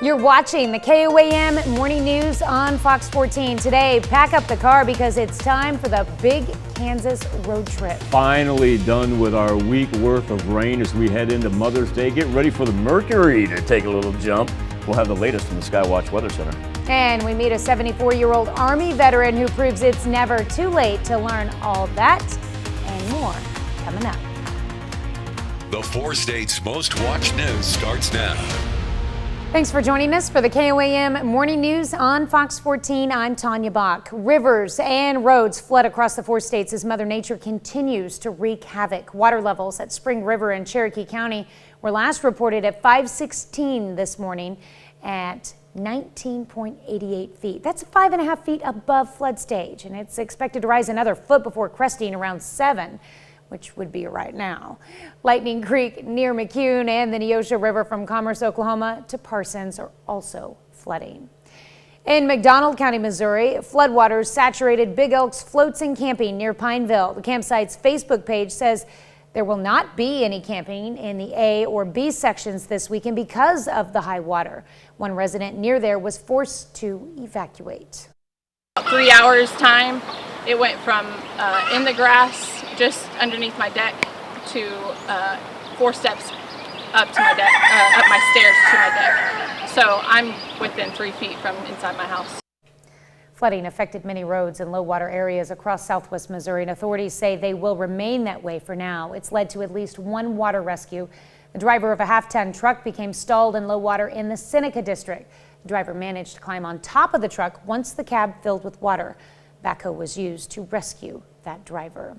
You're watching the KOAM Morning News on Fox 14. Today, pack up the car because it's time for the big Kansas road trip. Finally done with our week worth of rain as we head into Mother's Day. Get ready for the mercury to take a little jump. We'll have the latest from the Skywatch Weather Center. And we meet a 74-year-old Army veteran who proves it's never too late to learn all that and more coming up. The 4 states' most watched news starts now. Thanks for joining us for the KOAM Morning News on Fox 14. I'm Tanya Bach. Rivers and roads flood across the 4 states as Mother Nature continues to wreak havoc. Water levels at Spring River in Cherokee County were last reported at 5:16 this morning at 19.88 feet. That's 5.5 feet above flood stage, and it's expected to rise another foot before cresting around 7. Which would be right now. Lightning Creek near McCune and the Neosho River from Commerce, Oklahoma to Parsons are also flooding. In McDonald County, Missouri, floodwaters saturated Big Elk's Floats and Camping near Pineville. The campsite's Facebook page says there will not be any camping in the A or B sections this weekend because of the high water. One resident near there was forced to evacuate. 3 hours time, it went from in the grass just underneath my deck to 4 steps up to my deck, up my stairs to my deck. So I'm within 3 feet from inside my house. Flooding affected many roads in low water areas across southwest Missouri, and authorities say they will remain that way for now. It's led to at least 1 water rescue. The driver of a half-ton truck became stalled in low water in the Seneca district. The driver managed to climb on top of the truck once the cab filled with water. Backhoe was used to rescue that driver.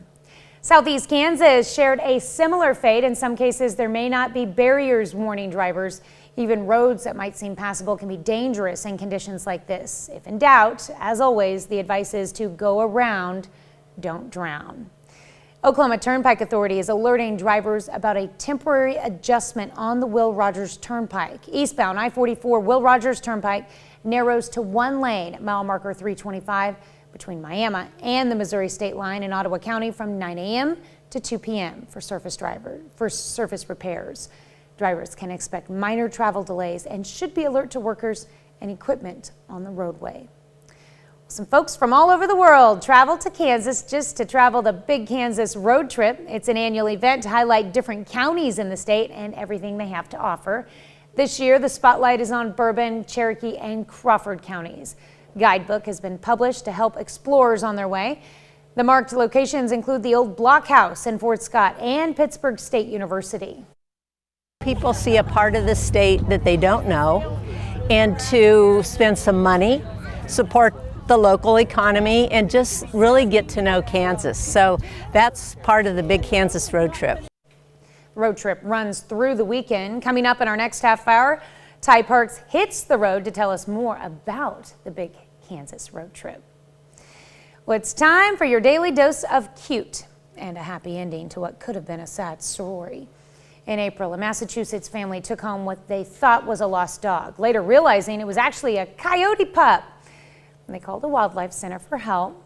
Southeast Kansas shared a similar fate. In some cases, there may not be barriers warning drivers. Even roads that might seem passable can be dangerous in conditions like this. If in doubt, as always, the advice is to go around, don't drown. Oklahoma Turnpike Authority is alerting drivers about a temporary adjustment on the Will Rogers Turnpike. Eastbound I-44 Will Rogers Turnpike narrows to 1 lane at mile marker 325 between Miami and the Missouri state line in Ottawa County from 9 a.m. to 2 p.m. for surface repairs. Drivers can expect minor travel delays and should be alert to workers and equipment on the roadway. Some folks from all over the world travel to Kansas just to travel the Big Kansas Road Trip. It's an annual event to highlight different counties in the state and everything they have to offer. This year, the spotlight is on Bourbon, Cherokee, and Crawford counties. Guidebook has been published to help explorers on their way. The marked locations include the old Block House in Fort Scott and Pittsburgh State University. People see a part of the state that they don't know, and to spend some money, support the local economy, and just really get to know Kansas. So that's part of the Big Kansas Road Trip. The road trip runs through the weekend. Coming up in our next half hour, Ty Parks hits the road to tell us more about the Big Kansas Road Trip. Well, it's time for your daily dose of cute and a happy ending to what could have been a sad story. In April, a Massachusetts family took home what they thought was a lost dog, later realizing it was actually a coyote pup. They called the Wildlife Center for help.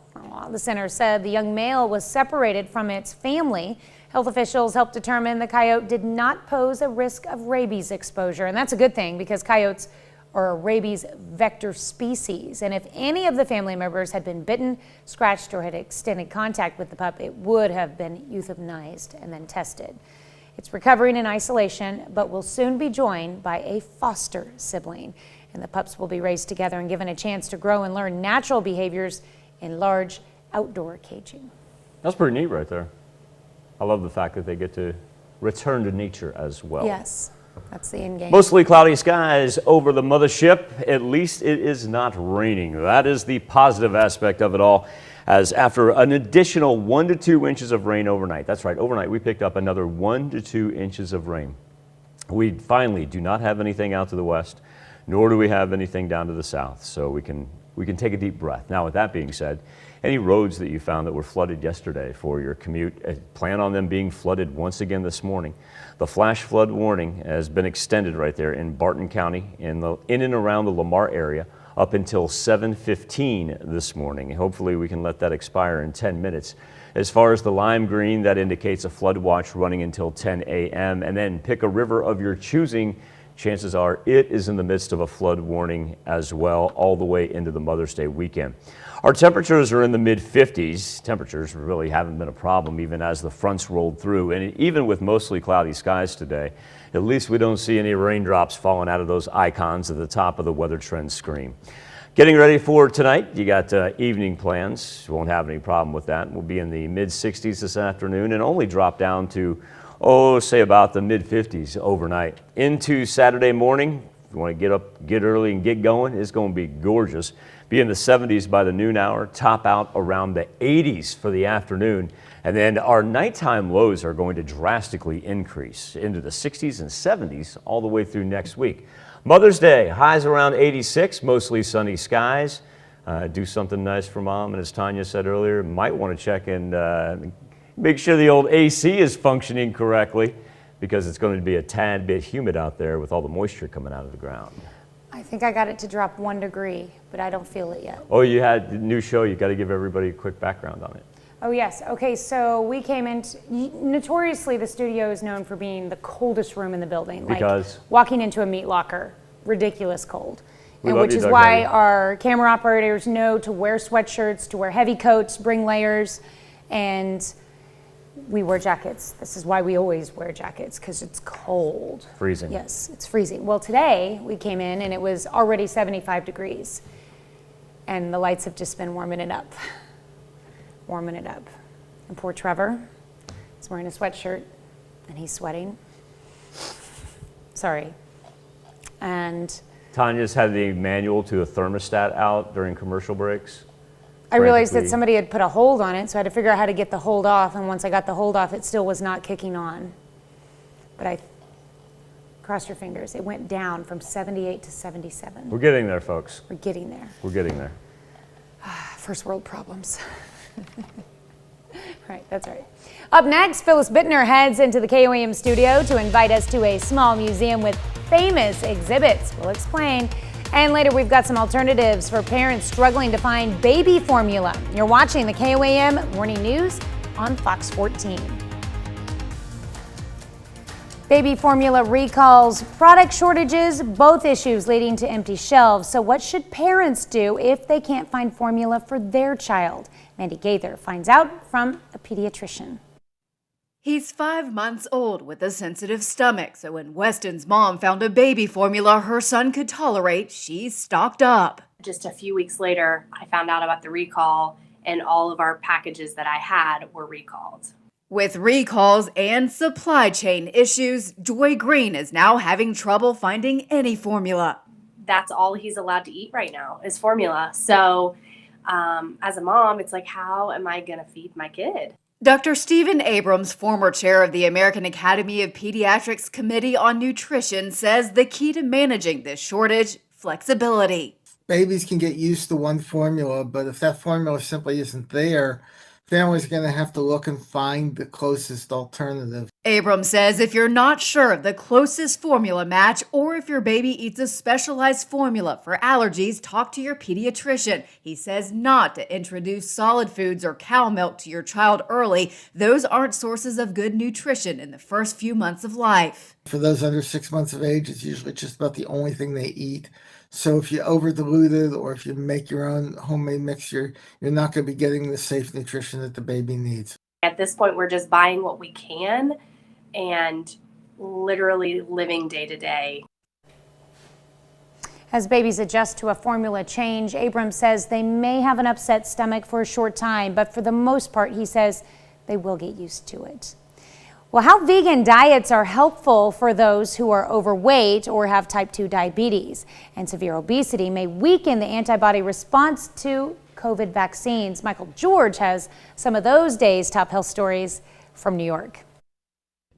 The center said the young male was separated from its family. Health officials helped determine the coyote did not pose a risk of rabies exposure. And that's a good thing because coyotes are a rabies vector species. And if any of the family members had been bitten, scratched, or had extended contact with the pup, it would have been euthanized and then tested. It's recovering in isolation, but will soon be joined by a foster sibling. And the pups will be raised together and given a chance to grow and learn natural behaviors in large outdoor caging. That's pretty neat right there. I love the fact that they get to return to nature as well. Yes, that's the end game. Mostly cloudy skies over the mothership. At least it is not raining. That is the positive aspect of it all, as after an additional 1 to 2 inches of rain overnight. That's right, overnight we picked up another 1 to 2 inches of rain. We finally do not have anything out to the west, nor do we have anything down to the south, so we can take a deep breath. Now, with that being said, any roads that you found that were flooded yesterday for your commute, plan on them being flooded once again this morning. The flash flood warning has been extended right there in Barton County, in and around the Lamar area, up until 7:15 this morning. Hopefully we can let that expire in 10 minutes. As far as the lime green, that indicates a flood watch running until 10 a.m. and then pick a river of your choosing chances are it is in the midst of a flood warning as well, all the way into the Mother's Day weekend. Our temperatures are in the mid-50s. Temperatures really haven't been a problem even as the fronts rolled through. And even with mostly cloudy skies today, at least we don't see any raindrops falling out of those icons at the top of the weather trend screen. Getting ready for tonight, you got evening plans. You won't have any problem with that. We'll be in the mid-60s this afternoon and only drop down to, say about the mid-50s overnight. Into Saturday morning, if you want to get up, get early and get going, it's going to be gorgeous. Be in the 70s by the noon hour, top out around the 80s for the afternoon. And then our nighttime lows are going to drastically increase into the 60s and 70s all the way through next week. Mother's Day, highs around 86, mostly sunny skies. Do something nice for mom, and as Tanya said earlier, might want to check and make sure the old AC is functioning correctly because it's going to be a tad bit humid out there with all the moisture coming out of the ground. I think I got it to drop 1 degree, but I don't feel it yet. Oh, you had the new show. You got to give everybody a quick background on it. Oh, yes. Okay, so we came in. Notoriously, the studio is known for being the coldest room in the building. Because? Like walking into a meat locker, ridiculous cold. We And love which you, is Doug why Harry. our camera operators know to wear sweatshirts, to wear heavy coats, bring layers, and we wear jackets. This is why we always wear jackets, because it's cold. Freezing. Yes, it's freezing. Well, today we came in and it was already 75 degrees. And the lights have just been warming it up. Warming it up. And poor Trevor is wearing a sweatshirt and he's sweating. Sorry. And Tanya's had the manual to a thermostat out during commercial breaks. I realized that Frantically. somebody had put a hold on it, so I had to figure out how to get the hold off. And once I got the hold off, it still was not kicking on. But I crossed your fingers. It went down from 78 to 77. We're getting there, folks. We're getting there. We're getting there. First world problems. Right, that's right. Up next, Phyllis Bittner heads into the KOAM studio to invite us to a small museum with famous exhibits. We'll explain. And later, we've got some alternatives for parents struggling to find baby formula. You're watching the KOAM Morning News on Fox 14. Baby formula recalls, product shortages, both issues leading to empty shelves. So what should parents do if they can't find formula for their child? Mandy Gaither finds out from a pediatrician. He's 5 months old with a sensitive stomach, so when Weston's mom found a baby formula her son could tolerate, she stocked up. Just a few weeks later, I found out about the recall, and all of our packages that I had were recalled. With recalls and supply chain issues, Joy Green is now having trouble finding any formula. That's all he's allowed to eat right now is formula. So as a mom, it's like, how am I going to feed my kid? Dr. Stephen Abrams, former chair of the American Academy of Pediatrics Committee on Nutrition, says the key to managing this shortage, flexibility. Babies can get used to one formula, but if that formula simply isn't there, families are going to have to look and find the closest alternative. Abrams says if you're not sure of the closest formula match or if your baby eats a specialized formula for allergies, talk to your pediatrician. He says not to introduce solid foods or cow milk to your child early. Those aren't sources of good nutrition in the first few months of life. For those under 6 months of age, it's usually just about the only thing they eat. So if you over dilute it or if you make your own homemade mixture, you're not going to be getting the safe nutrition that the baby needs. At this point, we're just buying what we can and literally living day to day. As babies adjust to a formula change, Abrams says they may have an upset stomach for a short time, but for the most part, he says they will get used to it. Well, how vegan diets are helpful for those who are overweight or have type 2 diabetes. And severe obesity may weaken the antibody response to COVID vaccines. Michael George has some of those days' top health stories from New York.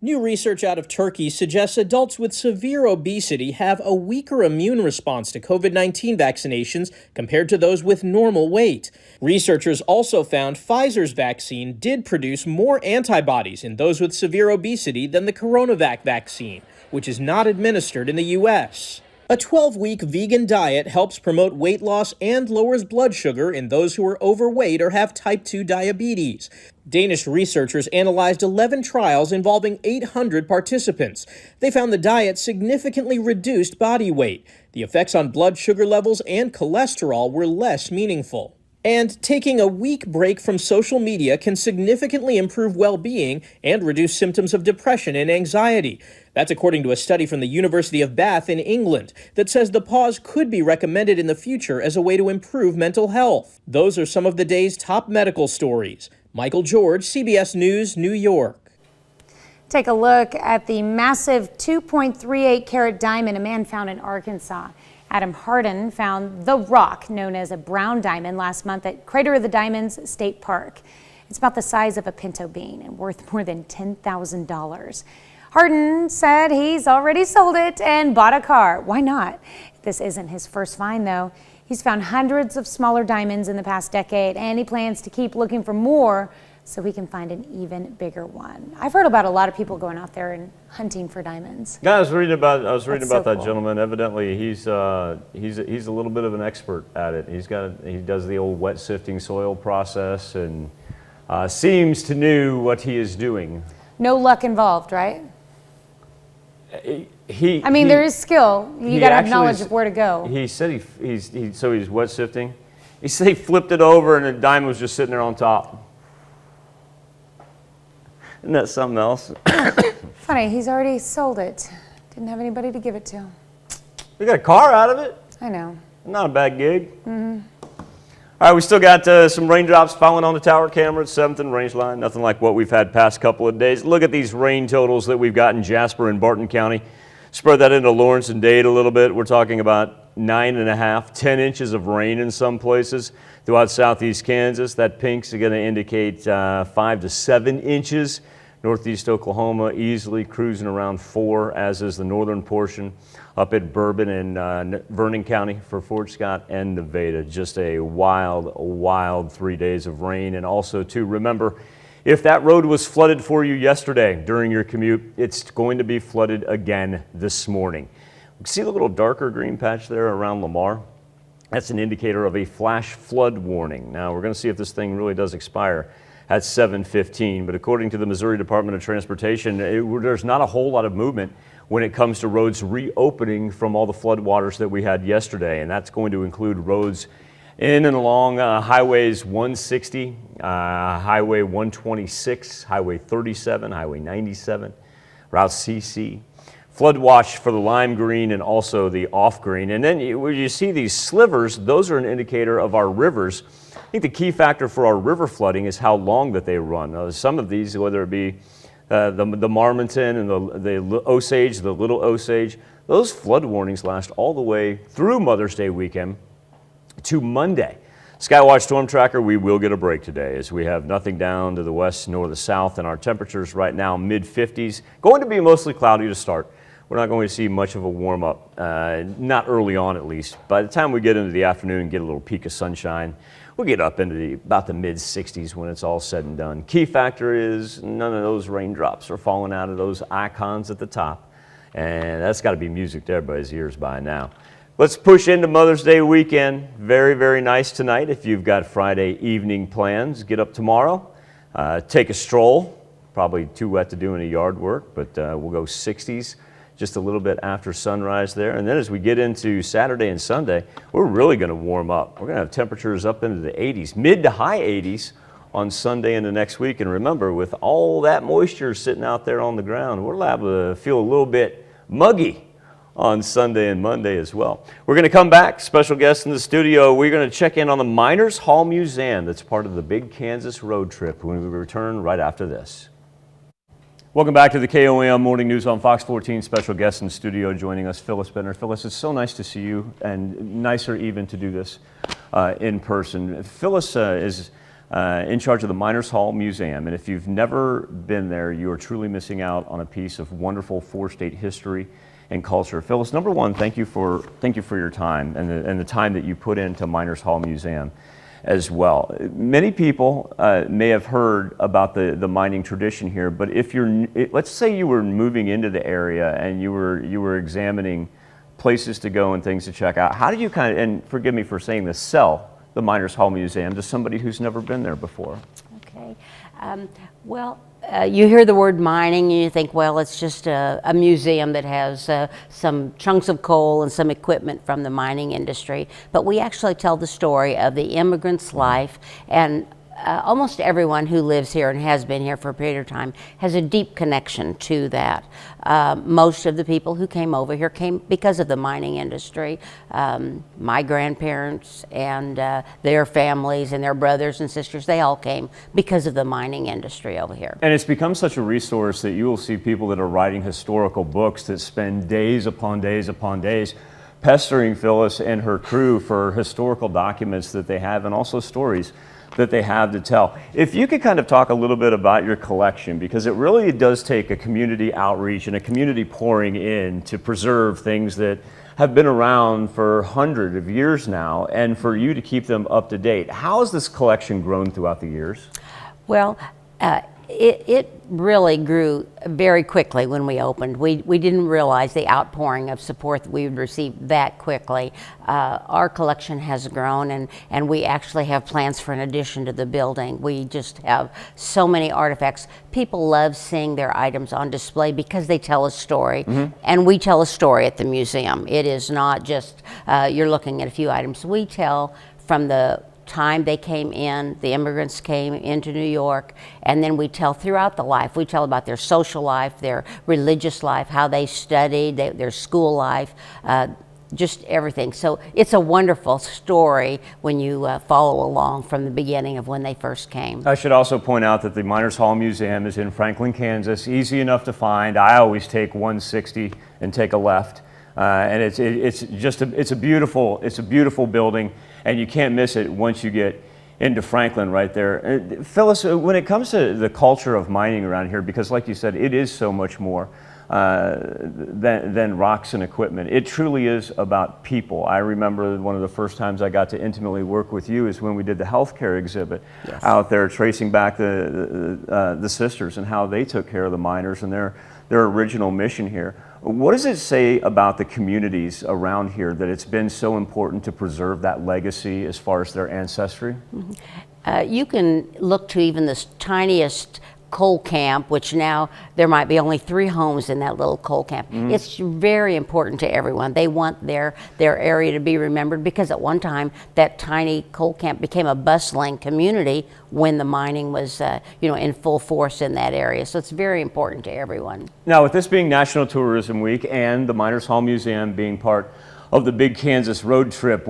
New research out of Turkey suggests adults with severe obesity have a weaker immune response to COVID-19 vaccinations compared to those with normal weight. Researchers also found Pfizer's vaccine did produce more antibodies in those with severe obesity than the CoronaVac vaccine, which is not administered in the U.S. A 12-week vegan diet helps promote weight loss and lowers blood sugar in those who are overweight or have type 2 diabetes. Danish researchers analyzed 11 trials involving 800 participants. They found the diet significantly reduced body weight. The effects on blood sugar levels and cholesterol were less meaningful. And taking a week break from social media can significantly improve well-being and reduce symptoms of depression and anxiety. That's according to a study from the University of Bath in England that says the pause could be recommended in the future as a way to improve mental health. Those are some of the day's top medical stories. Michael George, CBS News, New York. Take a look at the massive 2.38 carat diamond a man found in Arkansas. Adam Hardin found the rock known as a brown diamond last month at Crater of the Diamonds State Park. It's about the size of a pinto bean and worth more than $10,000. Hardin said he's already sold it and bought a car. Why not? This isn't his first find, though. He's found hundreds of smaller diamonds in the past decade, and he plans to keep looking for more so we can find an even bigger one. I've heard about a lot of people going out there and hunting for diamonds. Yeah, I was reading about that cool. gentleman. Evidently, he's a little bit of an expert at it. He does the old wet sifting soil process and seems to know what he is doing. No luck involved, right? There is skill. You got to have knowledge of where to go. He said he's wet sifting. He said he flipped it over and the diamond was just sitting there on top. Isn't that something else? Funny, he's already sold it. Didn't have anybody to give it to. We got a car out of it. I know. Not a bad gig. Mm-hmm. All right, we still got some raindrops falling on the tower camera at 7th and Range Line. Nothing like what we've had past couple of days. Look at these rain totals that we've got in Jasper and Barton County. Spread that into Lawrence and Dade a little bit. We're talking about 9.5, 10 inches of rain in some places throughout southeast Kansas. That pink's going to indicate 5 to 7 inches. Northeast Oklahoma easily cruising around 4, as is the northern portion up at Bourbon and Vernon County for Fort Scott and Nevada. Just a wild 3 days of rain. And also, too, remember, if that road was flooded for you yesterday during your commute, it's going to be flooded again this morning. See the little darker green patch there around Lamar? That's an indicator of a flash flood warning. Now, we're going to see if this thing really does expire at 7:15, but according to the Missouri Department of Transportation, there's not a whole lot of movement when it comes to roads reopening from all the flood waters that we had yesterday, and that's going to include roads in and along highways 160, highway 126, highway 37, highway 97, route CC. Flood watch for the lime green and also the off green. And then when you see these slivers, those are an indicator of our rivers. I think the key factor for our river flooding is how long that they run. Some of these, whether it be the Marmonton and the Osage, the Little Osage, those flood warnings last all the way through Mother's Day weekend to Monday. Skywatch Storm Tracker, we will get a break today as we have nothing down to the west nor the south, and our temperatures right now mid-50s. Going to be mostly cloudy to start. We're not going to see much of a warm-up, not early on at least. By the time we get into the afternoon and get a little peak of sunshine, we'll get up into about the mid-60s when it's all said and done. Key factor is none of those raindrops are falling out of those icons at the top. And that's got to be music to everybody's ears by now. Let's push into Mother's Day weekend. Very, very nice tonight. If you've got Friday evening plans, get up tomorrow, take a stroll. Probably too wet to do any yard work, but we'll go 60s. Just a little bit after sunrise there. And then as we get into Saturday and Sunday, we're really going to warm up. We're going to have temperatures up into the 80s, mid to high 80s on Sunday and the next week. And remember, with all that moisture sitting out there on the ground, we're liable to feel a little bit muggy on Sunday and Monday as well. We're going to come back, special guest in the studio. We're going to check in on the Miners Hall Museum that's part of the Big Kansas Road Trip when we return right after this. Welcome back to the KOAM Morning News on Fox 14. Special guest in the studio joining us, Phyllis Benner. Phyllis, it's so nice to see you, and nicer even to do this in person. Phyllis is in charge of the Miners Hall Museum, and if you've never been there, you are truly missing out on a piece of wonderful four-state history and culture. Phyllis, number one, thank you for your time and the time that you put into Miners Hall Museum as well. Many people may have heard about the mining tradition here, but if let's say you were moving into the area and you were examining places to go and things to check out. How do you kind of, and forgive me for saying this, sell the Miners Hall Museum to somebody who's never been there before? Okay. You hear the word mining and you think, well, it's just a museum that has some chunks of coal and some equipment from the mining industry. But we actually tell the story of the immigrant's life, and almost everyone who lives here and has been here for a period of time has a deep connection to that. Most of the people who came over here came because of the mining industry. My grandparents and their families and their brothers and sisters, they all came because of the mining industry over here. And it's become such a resource that you will see people that are writing historical books that spend days upon days upon days pestering Phyllis and her crew for historical documents that they have, and also stories that they have to tell. If you could kind of talk a little bit about your collection, because it really does take a community outreach and a community pouring in to preserve things that have been around for hundreds of years now, and for you to keep them up to date. How has this collection grown throughout the years? Well, it really grew very quickly when we opened. We didn't realize the outpouring of support that we would receive that quickly. Our collection has grown, and we actually have plans for an addition to the building. We just have so many artifacts. People love seeing their items on display because they tell a story, and we tell a story at the museum. It is not just you're looking at a few items. We tell from the time they came in, the immigrants came into New York, and then we tell throughout the life. We tell about their social life, their religious life, how they studied, their school life, just everything. So it's a wonderful story when you follow along from the beginning of when they first came. I should also point out that the Miners Hall Museum is in Franklin, Kansas. Easy enough to find. I always take 160 and take a left. And it's a beautiful building, and you can't miss it once you get into Franklin right there. Phyllis, when it comes to the culture of mining around here, because like you said, it is so much more than rocks and equipment. It truly is about people. I remember one of the first times I got to intimately work with you is when we did the healthcare exhibit out there, tracing back the sisters and how they took care of the miners and their original mission here. What does it say about the communities around here that it's been so important to preserve that legacy as far as their ancestry? You can look to even this tiniest coal camp, which now there might be only 3 homes in that little coal camp. It's very important to everyone. They want their area to be remembered, because at one time that tiny coal camp became a bustling community when the mining was in full force in that area. So it's very important to everyone. Now, with this being National Tourism Week and the Miners Hall Museum being part of the Big Kansas Road Trip,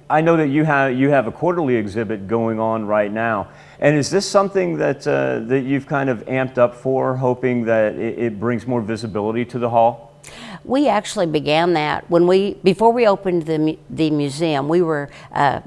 I know that you have a quarterly exhibit going on right now, and is this something that you've kind of amped up for, hoping that it brings more visibility to the hall? We actually began that before we opened the museum. We were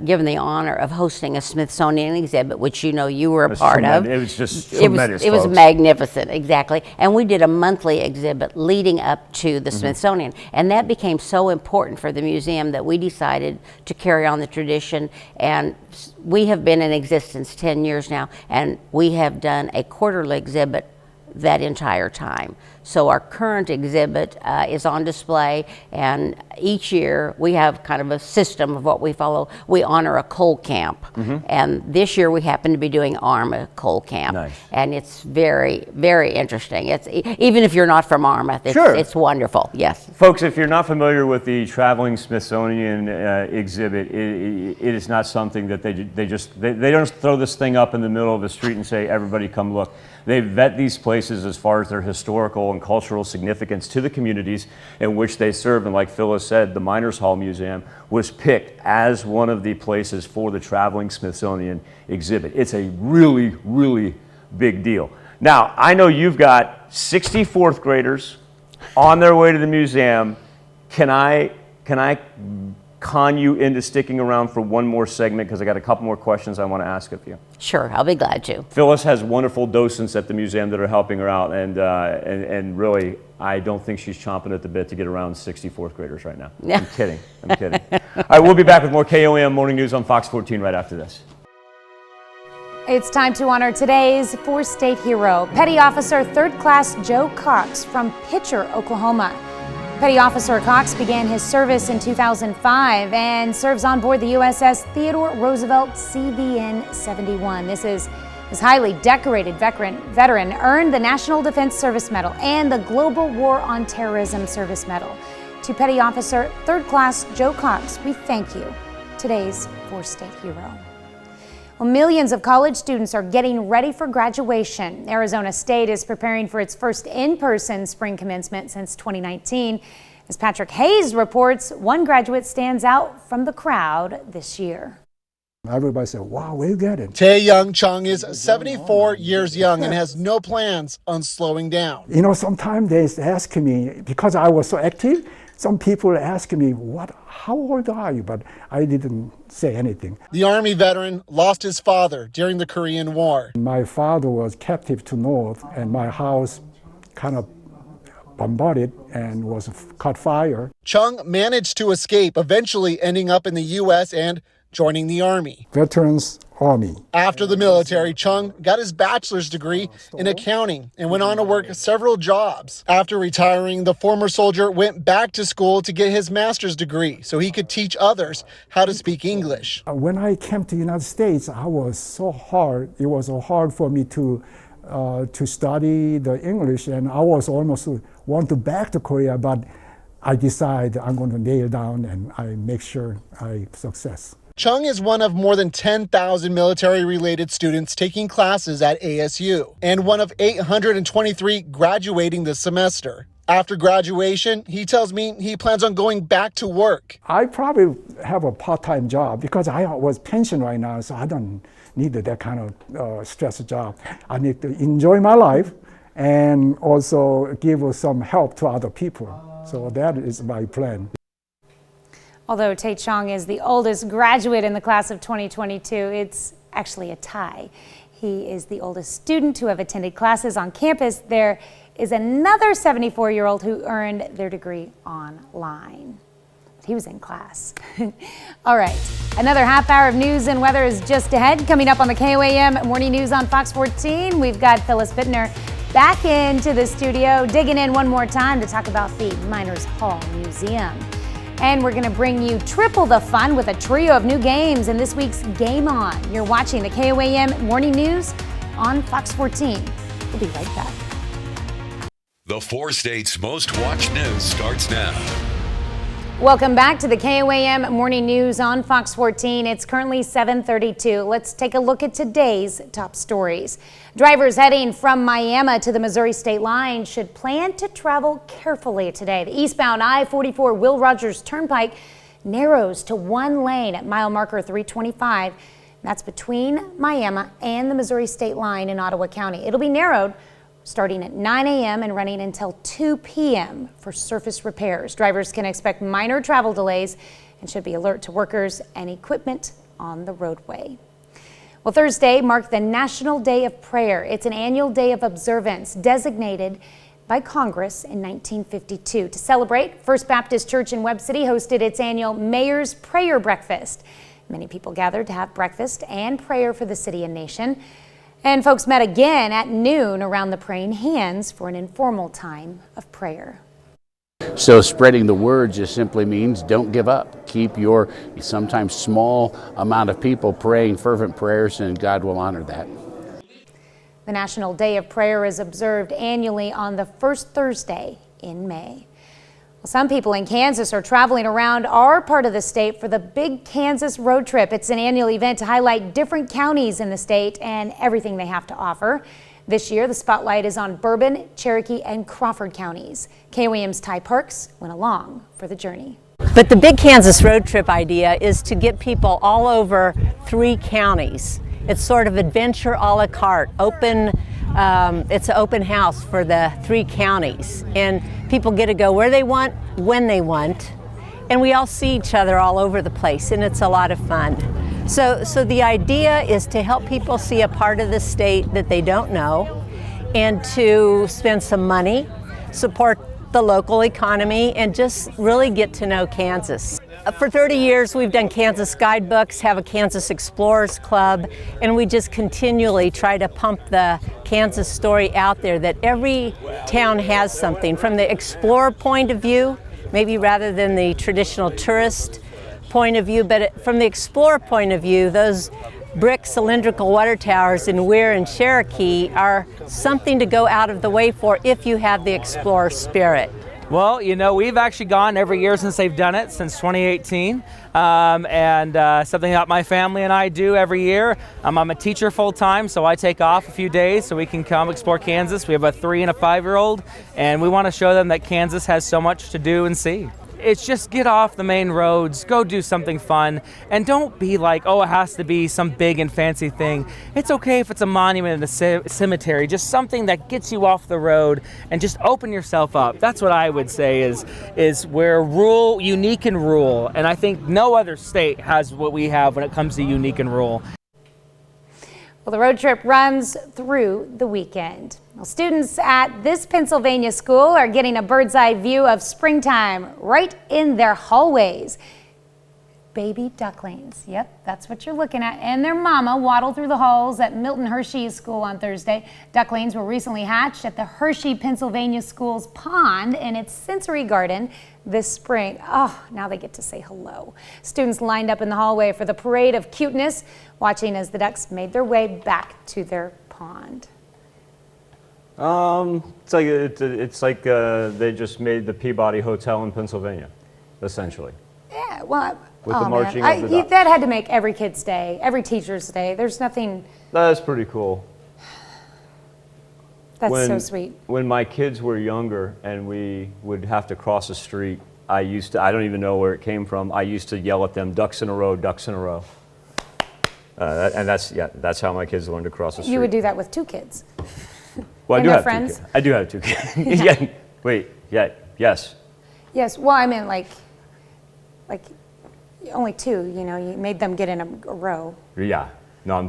given the honor of hosting a Smithsonian exhibit, which you were a part of. It was just tremendous. It was magnificent, exactly. And we did a monthly exhibit leading up to the Smithsonian, and that became so important for the museum that we decided to carry on the tradition. And we have been in existence 10 years now, and we have done a quarterly exhibit that entire time. So our current exhibit is on display, and each year we have kind of a system of what we follow. We honor a coal camp, and this year we happen to be doing Arma Coal Camp. Nice. And it's very, very interesting. It's even if you're not from Arma, it's wonderful. Yes, folks, if you're not familiar with the traveling Smithsonian exhibit, it is not something that they don't throw this thing up in the middle of the street and say, everybody come look. They vet these places as far as their historical and cultural significance to the communities in which they serve. And like Phyllis said, the Miners Hall Museum was picked as one of the places for the traveling Smithsonian exhibit. It's a really, really big deal. Now, I know you've got 60 fourth graders on their way to the museum. Can I con you into sticking around for one more segment, because I got a couple more questions I want to ask of you? Sure, I'll be glad to. Phyllis has wonderful docents at the museum that are helping her out, and really, I don't think she's chomping at the bit to get around 60 fourth graders right now. Yeah. I'm kidding. All right, we'll be back with more KOAM Morning News on Fox 14 right after this. It's time to honor today's four-state hero, Petty Officer 3rd Class Joe Cox from Pitcher, Oklahoma. Petty Officer Cox began his service in 2005 and serves on board the USS Theodore Roosevelt CVN-71. This highly decorated veteran earned the National Defense Service Medal and the Global War on Terrorism Service Medal. To Petty Officer 3rd Class Joe Cox, we thank you, today's 4-state hero. Well, millions of college students are getting ready for graduation. Arizona State is preparing for its first in-person spring commencement since 2019. As Patrick Hayes reports, one graduate stands out from the crowd this year. Everybody said, wow, where you get it? Tae-Young Chung is 74 years young and has no plans on slowing down. You know, sometimes they ask me, because I was so active, some people ask me, how old are you? But I didn't say anything. The Army veteran lost his father during the Korean War. My father was captive to North, and my house kind of bombarded and was caught fire. Chung managed to escape, eventually ending up in the U.S. and joining the Army. Veterans Army. After the military, Chung got his bachelor's degree in accounting and went on to work several jobs. After retiring, the former soldier went back to school to get his master's degree so he could teach others how to speak English. When I came to the United States, it was so hard for me to study the English, and I was almost want to back to Korea, but I decided I'm going to nail down and I make sure I success. Chung is one of more than 10,000 military-related students taking classes at ASU and one of 823 graduating this semester. After graduation, he tells me he plans on going back to work. I probably have a part-time job because I was pensioned right now, so I don't need that kind of stressful job. I need to enjoy my life and also give some help to other people. So that is my plan. Although Tae-Chung is the oldest graduate in the class of 2022, it's actually a tie. He is the oldest student to have attended classes on campus. There is another 74-year-old who earned their degree online. He was in class. All right, another half hour of news and weather is just ahead. Coming up on the KOAM Morning News on Fox 14, we've got Phyllis Bittner back into the studio, digging in one more time to talk about the Miners Hall Museum. And we're going to bring you triple the fun with a trio of new games in this week's Game On. You're watching the KOAM Morning News on Fox 14. We'll be right back. The 4 states' most watched news starts now. Welcome back to the KOAM Morning News on Fox 14. It's currently 7:32. Let's take a look at today's top stories. Drivers heading from Miami to the Missouri state line should plan to travel carefully today. The eastbound I-44 Will Rogers Turnpike narrows to one lane at mile marker 325. That's between Miami and the Missouri state line in Ottawa County. It'll be narrowed starting at 9 a.m. and running until 2 p.m. for surface repairs. Drivers can expect minor travel delays and should be alert to workers and equipment on the roadway. Well, Thursday marked the National Day of Prayer. It's an annual day of observance designated by Congress in 1952. To celebrate, First Baptist Church in Webb City hosted its annual Mayor's Prayer Breakfast. Many people gathered to have breakfast and prayer for the city and nation. And folks met again at noon around the praying hands for an informal time of prayer. So spreading the word just simply means don't give up. Keep your sometimes small amount of people praying fervent prayers, and God will honor that. The National Day of Prayer is observed annually on the first Thursday in May. Well, some people in Kansas are traveling around our part of the state for the Big Kansas Road Trip. It's an annual event to highlight different counties in the state and everything they have to offer. This year, the spotlight is on Bourbon, Cherokee, and Crawford counties. KOAM's Ty Parks went along for the journey. But the Big Kansas Road Trip idea is to get people all over 3 counties. It's sort of adventure a la carte, it's an open house for the 3 counties. And people get to go where they want, when they want. And we all see each other all over the place, and it's a lot of fun. So the idea is to help people see a part of the state that they don't know, and to spend some money, support the local economy, and just really get to know Kansas. For 30 years, we've done Kansas guidebooks, have a Kansas Explorers Club, and we just continually try to pump the Kansas story out there that every town has something. From the explorer point of view, maybe rather than the traditional tourist point of view, but from the explorer point of view, those brick cylindrical water towers in Weir and Cherokee are something to go out of the way for if you have the explorer spirit. Well, you know, we've actually gone every year since they've done it, since 2018, and something that my family and I do every year. I'm a teacher full-time, so I take off a few days so we can come explore Kansas. We have a 3- and a 5-year-old, and we want to show them that Kansas has so much to do and see. It's just get off the main roads, go do something fun, and don't be like, oh, it has to be some big and fancy thing. It's okay if it's a monument in a cemetery, just something that gets you off the road and just open yourself up. That's what I would say is we're unique and rural, and I think no other state has what we have when it comes to unique and rural. Well, the road trip runs through the weekend. Well, students at this Pennsylvania school are getting a bird's eye view of springtime right in their hallways. Baby ducklings, yep, that's what you're looking at, and their mama waddled through the halls at Milton Hershey's school on Thursday. Ducklings were recently hatched at the Hershey, Pennsylvania school's pond in its sensory garden this spring. Oh, now they get to say hello. Students lined up in the hallway for the parade of cuteness, watching as the ducks made their way back to their pond. It's like they just made the Peabody Hotel in Pennsylvania, essentially. Yeah, well, With the marching of the ducks. That had to make every kid's day, every teacher's day. There's nothing. That's pretty cool. That's so sweet. When my kids were younger and we would have to cross a street, I don't even know where it came from, I used to yell at them, ducks in a row, ducks in a row. And that's how my kids learned to cross the street. You would do that with 2 kids. Well, and their friends. I do have 2 kids. Yeah. Wait, yeah, yes. Yes, well, I mean, like only 2, you know, you made them get in a row. Yeah. No,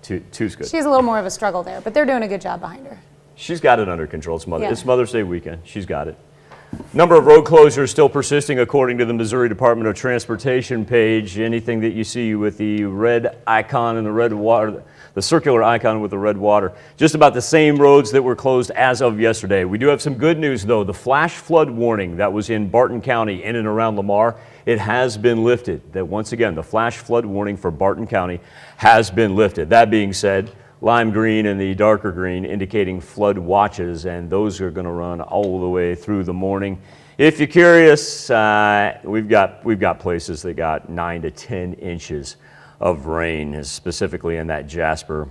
two's good. She's a little more of a struggle there, but they're doing a good job behind her. She's got it under control. Yeah. It's Mother's Day weekend. She's got it. Number of road closures still persisting according to the Missouri Department of Transportation page. Anything that you see with the red icon and the red water, the circular icon with the red water, just about the same roads that were closed as of yesterday. We do have some good news though. The flash flood warning that was in Barton County in and around Lamar, it has been lifted. That once again, the flash flood warning for Barton County has been lifted. That being said, lime green and the darker green indicating flood watches, and those are going to run all the way through the morning. If you're curious, we've got places that got 9 to 10 inches of rain, specifically in that Jasper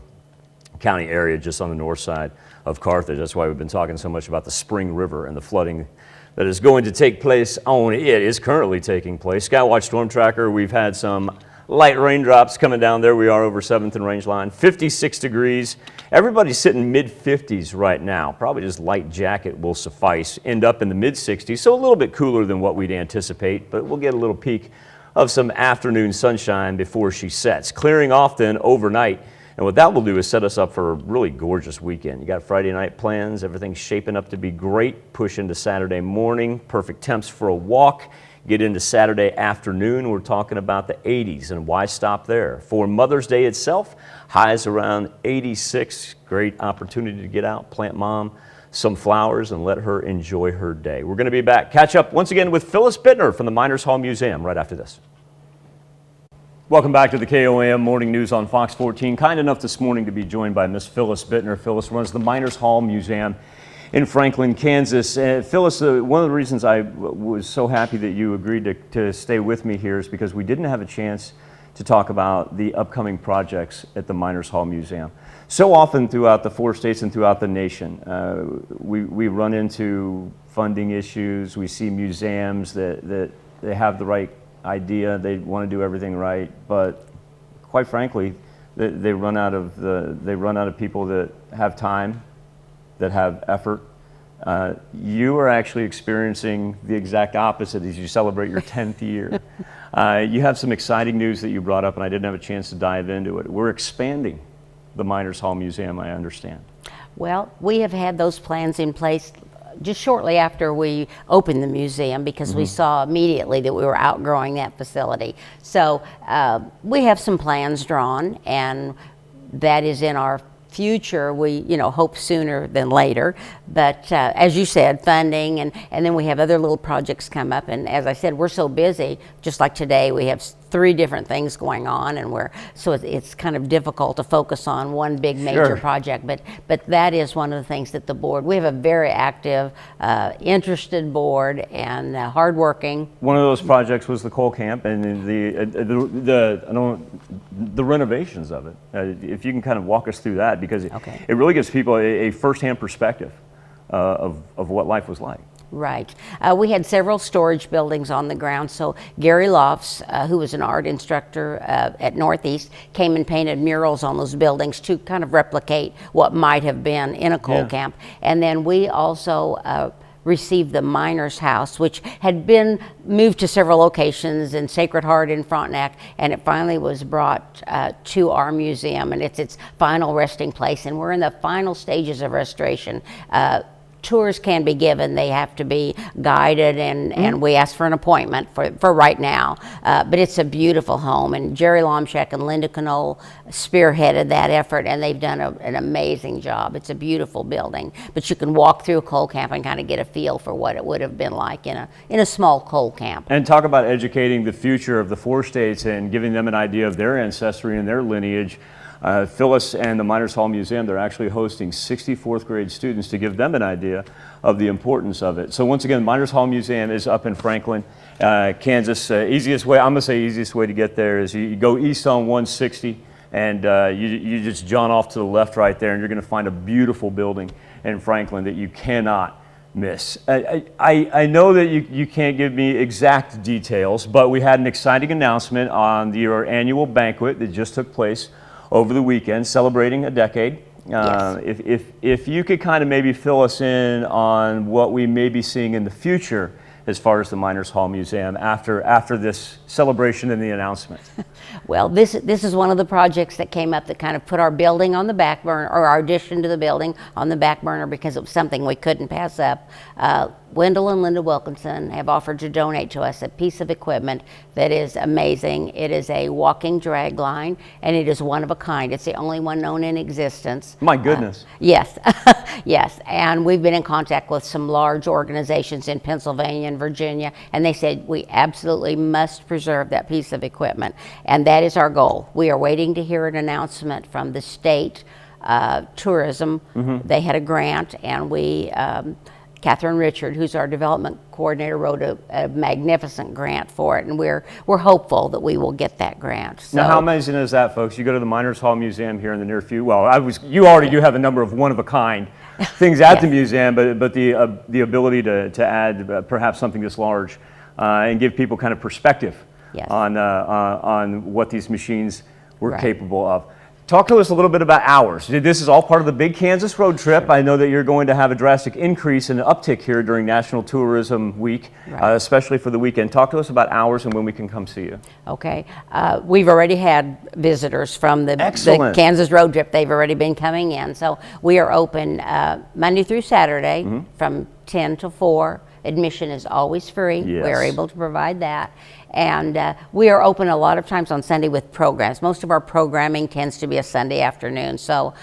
County area just on the north side of Carthage. That's why we've been talking so much about the Spring River and the flooding that is going to take place on it. Is currently taking place. Skywatch Storm Tracker, we've had some light raindrops coming down there. We are over 7th and Rangeline. 56 degrees. Everybody's sitting mid-50s right now. Probably just light jacket will suffice. End up in the mid-60s, so a little bit cooler than what we'd anticipate, but we'll get a little peek of some afternoon sunshine before she sets. Clearing off then overnight. And what that will do is set us up for a really gorgeous weekend. You got Friday night plans. Everything's shaping up to be great. Push into Saturday morning. Perfect temps for a walk. Get into Saturday afternoon, we're talking about the 80s, and why stop there? For Mother's Day itself, highs around 86. Great opportunity to get out, plant mom some flowers, and let her enjoy her day. We're going to be back. Catch up once again with Phyllis Bittner from the Miners Hall Museum right after this. Welcome back to the KOAM Morning News on Fox 14. Kind enough this morning to be joined by Miss Phyllis Bittner. Phyllis runs the Miners Hall Museum in Franklin, Kansas. Phyllis, one of the reasons I was so happy that you agreed to stay with me here is because we didn't have a chance to talk about the upcoming projects at the Miners Hall Museum. So often throughout the 4 states and throughout the nation, we run into funding issues. We see museums that they have the right idea, they want to do everything right, but quite frankly, they run out of people that have time, that have effort. You are actually experiencing the exact opposite as you celebrate your 10th year. You have some exciting news that you brought up, and I didn't have a chance to dive into it. We're expanding the Miners Hall Museum, I understand. Well, we have had those plans in place just shortly after we opened the museum because we saw immediately that we were outgrowing that facility. So we have some plans drawn, and that is in our future, we hope sooner than later. But as you said, funding, and then we have other little projects come up. And as I said, we're so busy. Just like today, we have 3 different things going on, and so it's kind of difficult to focus on one big major project. But that is one of the things that the board. We have a very active, interested board, and hardworking. One of those projects was the coal camp and the renovations of it. If you can kind of walk us through that, because it really gives people a firsthand perspective of what life was like. Right. We had several storage buildings on the ground. So Gary Lofts, who was an art instructor at Northeast, came and painted murals on those buildings to kind of replicate what might have been in a coal camp. And then we also received the Miners' House, which had been moved to several locations in Sacred Heart in Frontenac, and it finally was brought to our museum, and it's its final resting place. And we're in the final stages of restoration. Tours can be given. They have to be guided, and we ask for an appointment for right now. But it's a beautiful home, and Jerry Lomchek and Linda Knoll spearheaded that effort, and they've done an amazing job. It's a beautiful building, but you can walk through a coal camp and kind of get a feel for what it would have been like in a small coal camp. And talk about educating the future of the 4 states and giving them an idea of their ancestry and their lineage. Phyllis and the Miners Hall Museum, they're actually hosting 64th grade students to give them an idea of the importance of it. So once again, Miners Hall Museum is up in Franklin, Kansas. Easiest way, I'm gonna say easiest way to get there is you go east on 160 and you just jaunt off to the left right there, and you're gonna find a beautiful building in Franklin that you cannot miss. I know that you can't give me exact details, but we had an exciting announcement on your annual banquet that just took place over the weekend, celebrating a decade. If you could kind of maybe fill us in on what we may be seeing in the future as far as the Miners Hall Museum after this celebration and the announcement. Well, this is one of the projects that came up that kind of put our building on the back burner, or our addition to the building on the back burner, because it was something we couldn't pass up. Wendell and Linda Wilkinson have offered to donate to us a piece of equipment that is amazing. It is a walking drag line, and it is one of a kind. It's the only one known in existence. My goodness. Yes, yes. And we've been in contact with some large organizations in Pennsylvania and Virginia, and they said we absolutely must preserve that piece of equipment. And that is our goal. We are waiting to hear an announcement from the state tourism. They had a grant, and we, Catherine Richard, who's our development coordinator, wrote a magnificent grant for it, and we're hopeful that we will get that grant. So, now, how amazing is that, folks? You go to the Miners Hall Museum here in the near future. Well, you already do have a number of one-of-a-kind things at the museum, but the ability to add perhaps something this large and give people kind of perspective on what these machines were capable of. Talk to us a little bit about hours. This is all part of the big Kansas road trip. I know that you're going to have a drastic increase in an uptick here during National Tourism Week, especially for the weekend. Talk to us about hours and when we can come see you. Okay. We've already had visitors from the Kansas road trip. They've already been coming in. So we are open Monday through Saturday from 10 to 4. Admission is always free. We're able to provide that. And we are open a lot of times on Sunday with programs. Most of our programming tends to be a Sunday afternoon. So,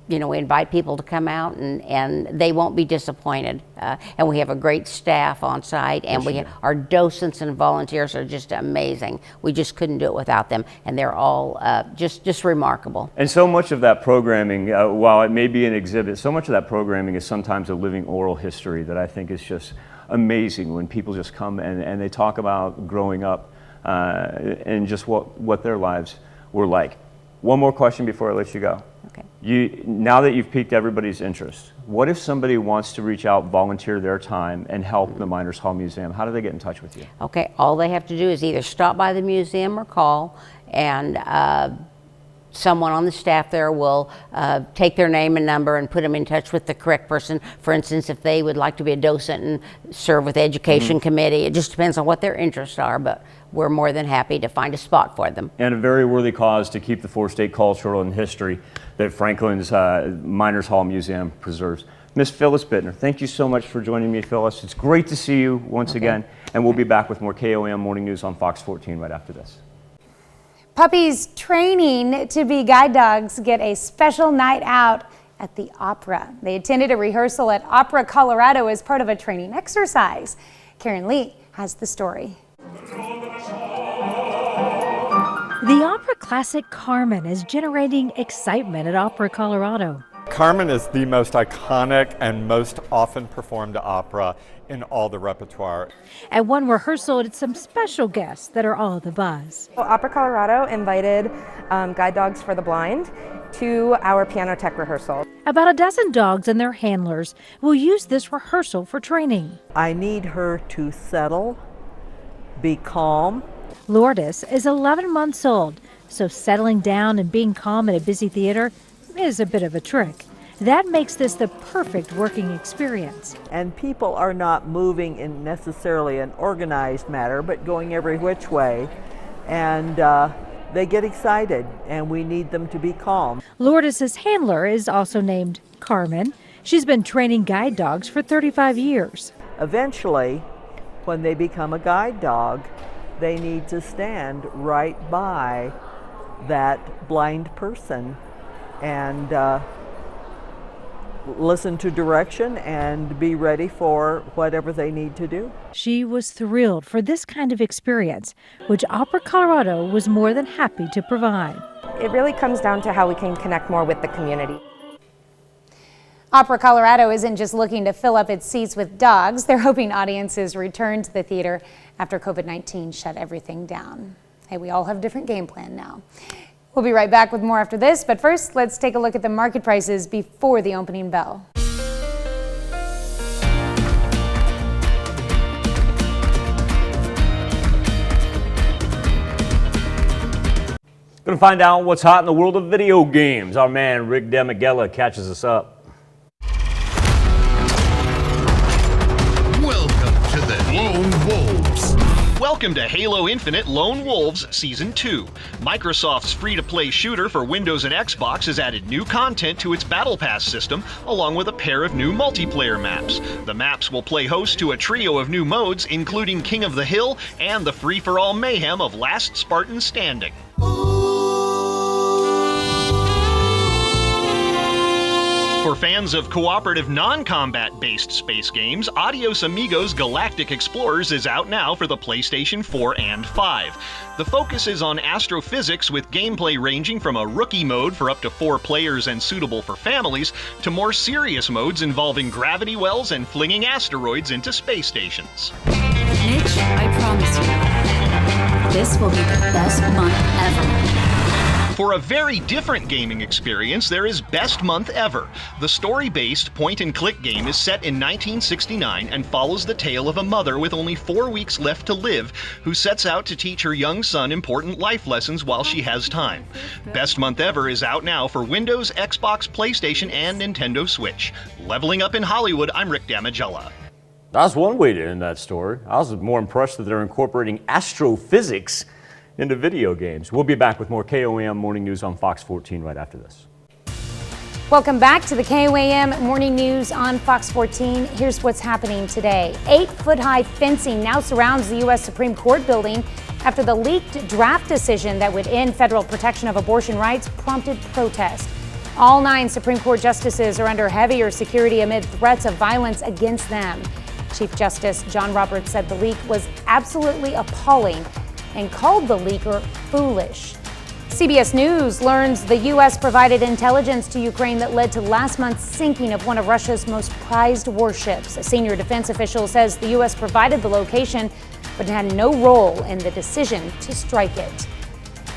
you know, we invite people to come out, and they won't be disappointed. And we have a great staff on site, and our docents and volunteers are just amazing. We just couldn't do it without them, and they're all just remarkable. And so much of that programming, while it may be an exhibit, so much of that programming is sometimes a living oral history that I think is just amazing when people just come and they talk about growing up and just what their lives were like. One more question before I let you go. Okay. Now that you've piqued everybody's interest, what if somebody wants to reach out, volunteer their time, and help the Miners Hall Museum? How do they get in touch with you? Okay, all they have to do is either stop by the museum or call, and someone on the staff there will take their name and number and put them in touch with the correct person. For instance, if they would like to be a docent and serve with the education committee, it just depends on what their interests are, but we're more than happy to find a spot for them. And a very worthy cause to keep the four-state cultural and history that Franklin's Miners Hall Museum preserves. Miss Phyllis Bittner, thank you so much for joining me, Phyllis. It's great to see you once again, and we'll be back with more KOAM Morning News on Fox 14 right after this. Puppies training to be guide dogs get a special night out at the opera. They attended a rehearsal at Opera Colorado as part of a training exercise. Karen Lee has the story. The opera classic Carmen is generating excitement at Opera Colorado. Carmen is the most iconic and most often performed opera in all the repertoire. At one rehearsal, it's some special guests that are all the buzz. Well, Opera Colorado invited guide dogs for the blind to our piano tech rehearsal. About a dozen dogs and their handlers will use this rehearsal for training. I need her to settle, be calm. Lourdes is 11 months old, so settling down and being calm at a busy theater is a bit of a trick. That makes this the perfect working experience. And people are not moving in necessarily an organized manner, but going every which way. And they get excited, and we need them to be calm. Lourdes' handler is also named Carmen. She's been training guide dogs for 35 years. Eventually, when they become a guide dog, they need to stand right by that blind person and listen to direction and be ready for whatever they need to do. She was thrilled for this kind of experience, which Opera Colorado was more than happy to provide. It really comes down to how we can connect more with the community. Opera Colorado isn't just looking to fill up its seats with dogs. They're hoping audiences return to the theater after COVID-19 shut everything down. Hey, we all have a different game plan now. We'll be right back with more after this, but first, let's take a look at the market prices before the opening bell. Going to find out what's hot in the world of video games. Our man Rick Demigella catches us up. Welcome to the Lone Wolves. Welcome to Halo Infinite Lone Wolves Season 2. Microsoft's free-to-play shooter for Windows and Xbox has added new content to its Battle Pass system, along with a pair of new multiplayer maps. The maps will play host to a trio of new modes, including King of the Hill and the free-for-all mayhem of Last Spartan Standing. For fans of cooperative non-combat based space games, Adios Amigos Galactic Explorers is out now for the PlayStation 4 and 5. The focus is on astrophysics, with gameplay ranging from a rookie mode for up to 4 players and suitable for families, to more serious modes involving gravity wells and flinging asteroids into space stations. Mitch, I promise you, this will be the best month ever. For a very different gaming experience, there is Best Month Ever. The story-based point-and-click game is set in 1969 and follows the tale of a mother with only 4 weeks left to live who sets out to teach her young son important life lessons while she has time. Best Month Ever is out now for Windows, Xbox, PlayStation, and Nintendo Switch. Leveling up in Hollywood, I'm Rick Damigella. That's one way to end that story. I was more impressed that they're incorporating astrophysics into video games. We'll be back with more KOAM Morning News on Fox 14 right after this. Welcome back to the KOAM Morning News on Fox 14. Here's what's happening today. 8-foot-high fencing now surrounds the U.S. Supreme Court building after the leaked draft decision that would end federal protection of abortion rights prompted protest. All 9 Supreme Court justices are under heavier security amid threats of violence against them. Chief Justice John Roberts said the leak was absolutely appalling and called the leaker foolish. CBS News learns the U.S. provided intelligence to Ukraine that led to last month's sinking of one of Russia's most prized warships. A senior defense official says the U.S. provided the location, but had no role in the decision to strike it.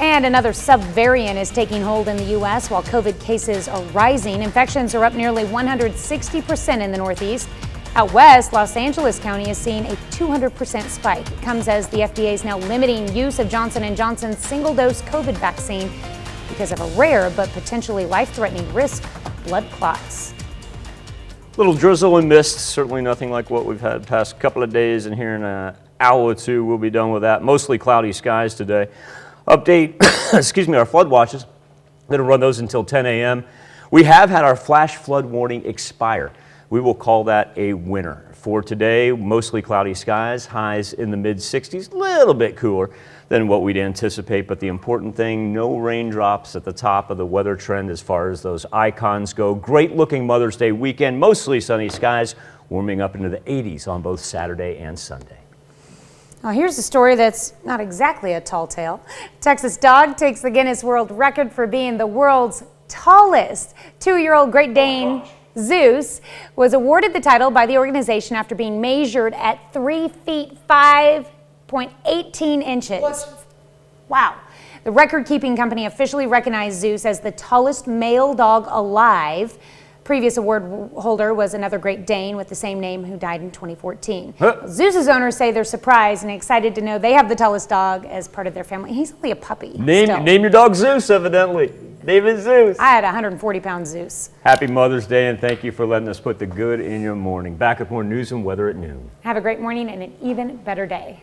And another subvariant is taking hold in the U.S. while COVID cases are rising. Infections are up nearly 160% in the Northeast. Out west, Los Angeles County is seeing a 200% spike. It comes as the FDA is now limiting use of Johnson & Johnson's single-dose COVID vaccine because of a rare but potentially life-threatening risk of blood clots. Little drizzle and mist, certainly nothing like what we've had the past couple of days, and here in an hour or two we'll be done with that. Mostly cloudy skies today. Update, our flood watches. Going to run those until 10 a.m. We have had our flash flood warning expire. we will call that a winner. For today, mostly cloudy skies, highs in the mid-60s, a little bit cooler than what we'd anticipate, but the important thing, no raindrops at the top of the weather trend as far as those icons go. Great looking Mother's Day weekend, mostly sunny skies, warming up into the 80s on both Saturday and Sunday. Now here's a story that's not exactly a tall tale. Texas dog takes the Guinness World Record for being the world's tallest. 2-year-old Great Dane Zeus was awarded the title by the organization after being measured at 3 feet 5.18 inches. What? Wow. The record-keeping company officially recognized Zeus as the tallest male dog alive. Previous award holder was another Great Dane with the same name who died in 2014. Zeus's owners say they're surprised and excited to know they have the tallest dog as part of their family. He's only a puppy. Name your dog Zeus, evidently. Name it Zeus. I had a 140-pound Zeus. Happy Mother's Day, and thank you for letting us put the good in your morning. Back with more news and weather at noon. Have a great morning and an even better day.